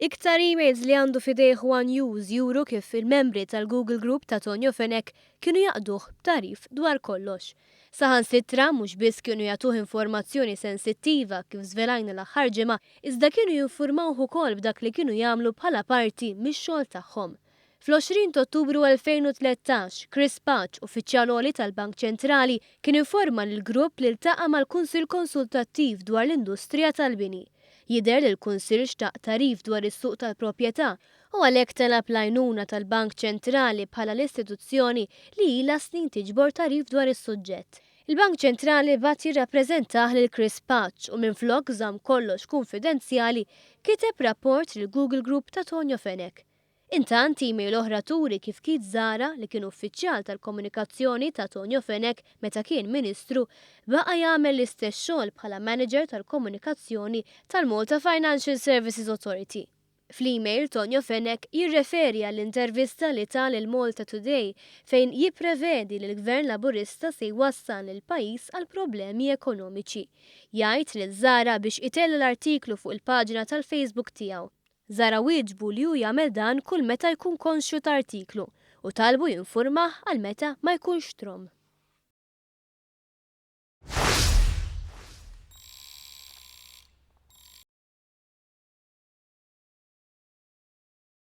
Iktar emails li għandu fidejh One News juru kif il-membri tal-Google Group ta' Tonio Fenek kienu jaqduh b'tarif dwar kollox. Saħansitra mhux biss kienu jagħtuh informazzjoni sensittiva kif żvelajna l-aħħar ġimgħa, iżda kienu jinformawh ukoll b'dak li kienu jagħmlu bħala parti mix-xogħol tagħhom. Fl-20 ta' Ottubru 2013, Chris Patch, uffiċjal għoli tal-Bank Ċentrali, kien informa lill-grupp li ltaqa' mal-Kunsill Konsultattiv dwar l-Industrija tal-Bini. Jidher li l-Kunsill xtaq tarif dwar is-suq tal-proprjetà u għalhekk talab l-għajnuna tal-Bank Ċentrali bħala l-istituzzjoni li ilha snin tiġbor tarif dwar is-suġġett. Il-Bank Ċentrali bat jirrappreżentah lil Chris Patch u minflok żamm kollox konfidenzjali kiteb rapport lil Google Group ta' Tonio Fenek. Intant email oħra turi kif Keith Zara li kien uffiċjal tal-komunikazzjoni ta' Tonio Fenek meta kien Ministru baqa' jagħmel l-istess xogħol bħala manager tal-komunikazzjoni tal-Malta Financial Services Authority. Fl-email Tonio Fenek jirreferi għall-intervista li tal il-Malta Today fejn jipprevedi li l-Gvern Laburista se jwassal il-pajjiż għal problemi ekonomiċi. Jgħid lil Zara biex itella l-artiklu fuq il-paġina tal-Facebook tiegħu. Zara wieġbu li hu jagħmel dan kull meta jkun konxju ta' artiklu u talbu jinformah għal meta ma jkunx trom.